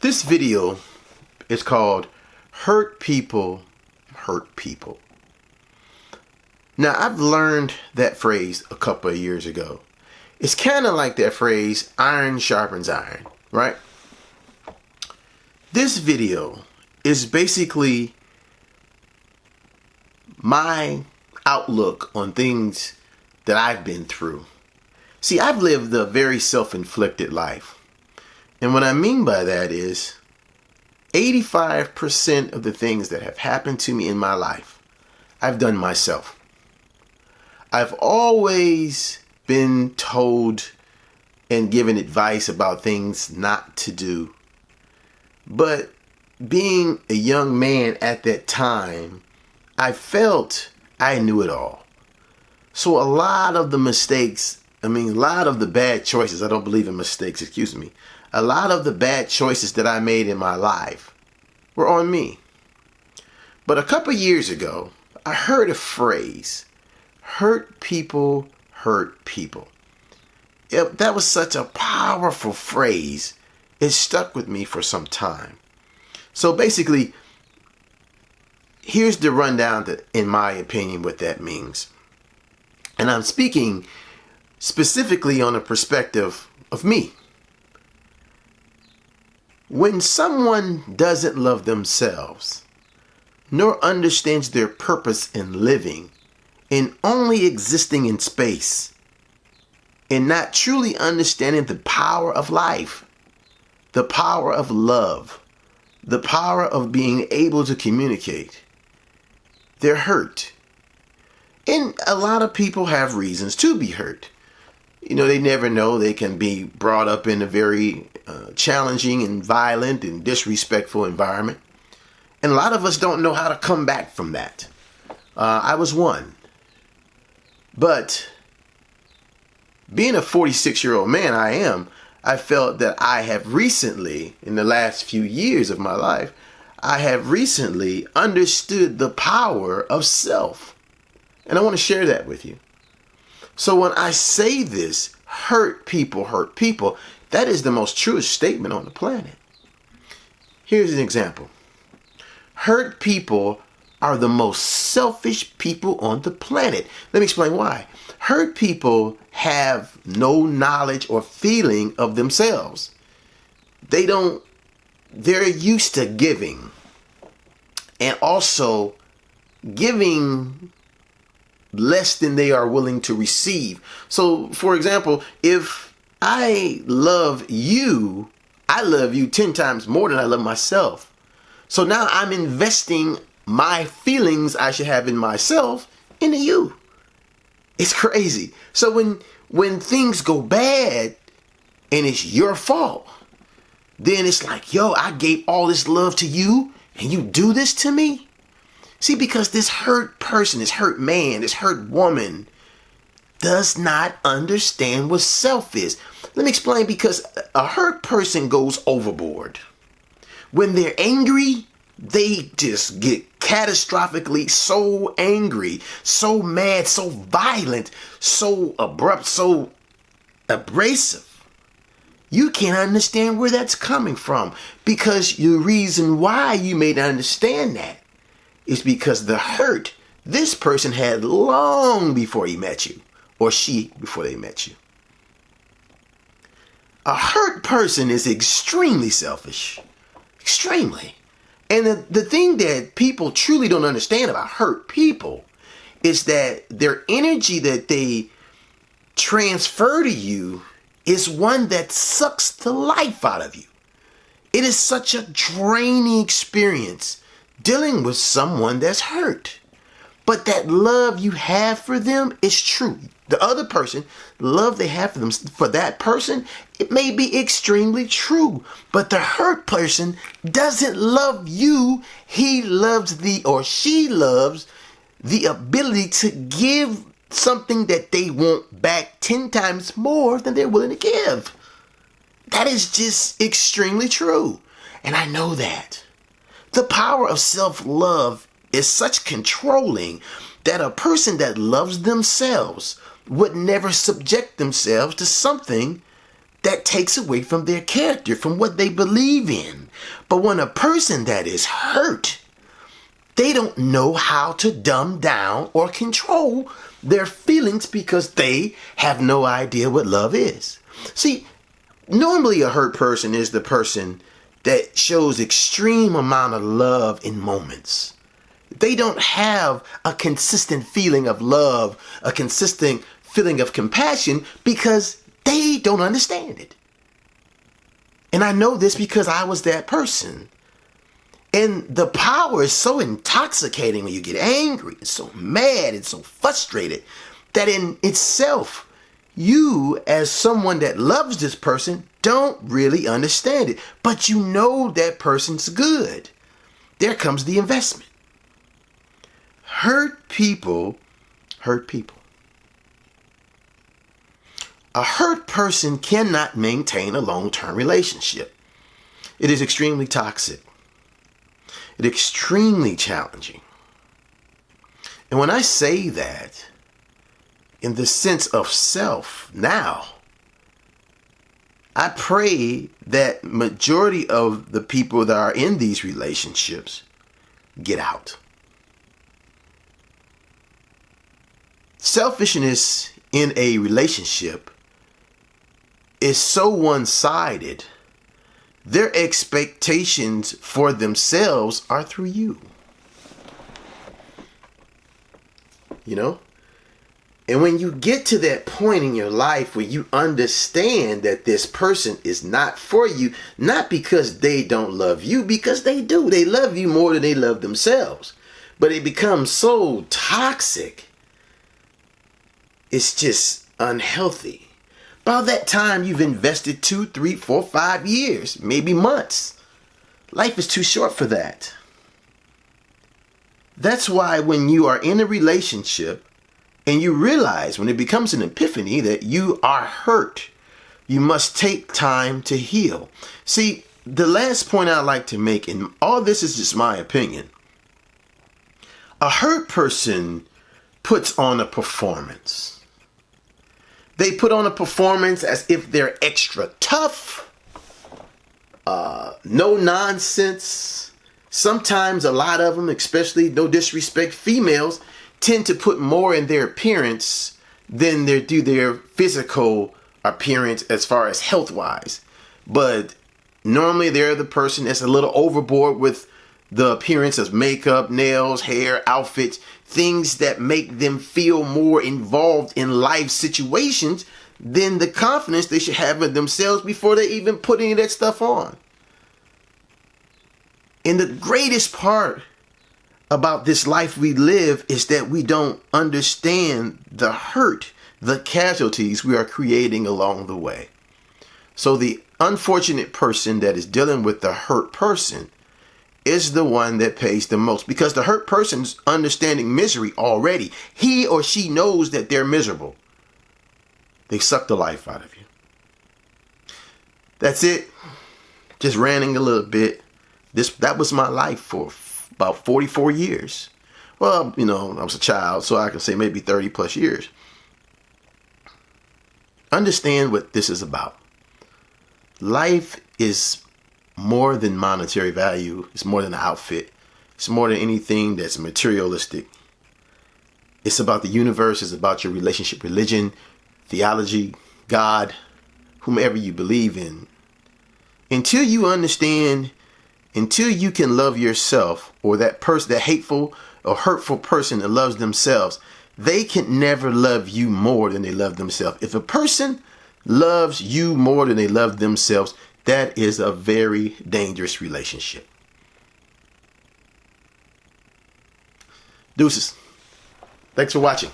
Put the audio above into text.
This video is called Hurt People Hurt People. Now, I've learned that phrase a couple of years ago. It's kind of like that phrase, iron sharpens iron, right? This video is basically my outlook on things that I've been through. See, I've lived a very self-inflicted life. And what I mean by that is 85% of the things that have happened to me in my life, I've done myself. I've always been told and given advice about things not to do. But being a young man at that time, I felt I knew it all. So a lot of the mistakes, a lot of the bad choices, I don't believe in mistakes, excuse me. A lot of the bad choices that I made in my life were on me. But a couple years ago, I heard a phrase, hurt people hurt people. That was such a powerful phrase. It stuck with me for some time. So basically, here's the rundown that, in my opinion, what that means. And I'm speaking specifically on the perspective of me. When someone doesn't love themselves, nor understands their purpose in living, and only existing in space, and not truly understanding the power of life, the power of love, the power of being able to communicate, they're hurt. And a lot of people have reasons to be hurt. They never know. They can be brought up in a very challenging and violent and disrespectful environment. And a lot of us don't know how to come back from that. I was one. But being a 46-year-old man I felt that I have recently, in the last few years of my life, I have recently understood the power of self. And I want to share that with you. So when I say this, hurt people, that is the most truest statement on the planet. Here's an example. Hurt people are the most selfish people on the planet. Let me explain why. Hurt people have no knowledge or feeling of themselves. They're used to giving, and also giving less than they are willing to receive. So, for example, if I love you 10 times more than I love myself. So now I'm investing my feelings I should have in myself into you. It's crazy. So when things go bad and it's your fault, then it's like, I gave all this love to you and you do this to me? See, because this hurt person, this hurt man, this hurt woman does not understand what self is. Let me explain, because a hurt person goes overboard. When they're angry, they just get catastrophically so angry, so mad, so violent, so abrupt, so abrasive. You can't understand where that's coming from, because the reason why you may not understand that is because the hurt this person had long before he met you, or she before they met you. A hurt person is extremely selfish. Extremely. And the thing that people truly don't understand about hurt people is that their energy that they transfer to you is one that sucks the life out of you. It is such a draining experience dealing with someone that's hurt. But that love you have for them is true. The other person, love they have for that person, it may be extremely true. But the hurt person doesn't love you. He loves or she loves the ability to give something that they want back 10 times more than they're willing to give. That is just extremely true. And I know that. The power of self-love is such controlling that a person that loves themselves would never subject themselves to something that takes away from their character, from what they believe in. But when a person that is hurt, they don't know how to dumb down or control their feelings because they have no idea what love is. See, normally a hurt person is the person that shows extreme amount of love in moments. They don't have a consistent feeling of love, a consistent feeling of compassion because they don't understand it. And I know this because I was that person. And the power is so intoxicating when you get angry and so mad and so frustrated that in itself, you as someone that loves this person don't really understand it. But you know that person's good. There comes the investment. Hurt people hurt people. A hurt person cannot maintain a long-term relationship. It is extremely toxic. It's extremely challenging. And when I say that, in the sense of self now, I pray that majority of the people that are in these relationships get out. Selfishness in a relationship is so one-sided. Their expectations for themselves are through you. You know? And when you get to that point in your life where you understand that this person is not for you, not because they don't love you, because they do. They love you more than they love themselves. But it becomes so toxic. It's just unhealthy. By that time, you've invested 2, 3, 4, 5 years, maybe months. Life is too short for that. That's why when you are in a relationship and you realize when it becomes an epiphany that you are hurt, you must take time to heal. See, the last point I'd like to make, and all this is just my opinion, a hurt person puts on a performance. They put on a performance as if they're extra tough, no nonsense. Sometimes a lot of them, especially no disrespect, females, tend to put more in their appearance than they do their physical appearance as far as health-wise. But normally they're the person that's a little overboard with the appearance of makeup, nails, hair, outfits, things that make them feel more involved in life situations than the confidence they should have in themselves before they even put any of that stuff on. And the greatest part about this life we live is that we don't understand the hurt, the casualties we are creating along the way. So the unfortunate person that is dealing with the hurt person is the one that pays the most, because the hurt person's understanding misery already. He or she knows that they're miserable. They suck the life out of you. That's it. Just ranting a little bit. That was my life for about 44 years. Well, you know, I was a child, so I can say maybe 30 plus years. Understand what this is about. Life is more than monetary value. It's more than an outfit. It's more than anything that's materialistic. It's about the universe. It's about your relationship, religion, theology, God, whomever you believe in. Until you understand, until you can love yourself, or that person, that hateful or hurtful person that loves themselves, they can never love you more than they love themselves. If a person loves you more than they love themselves, that is a very dangerous relationship. Deuces. Thanks for watching.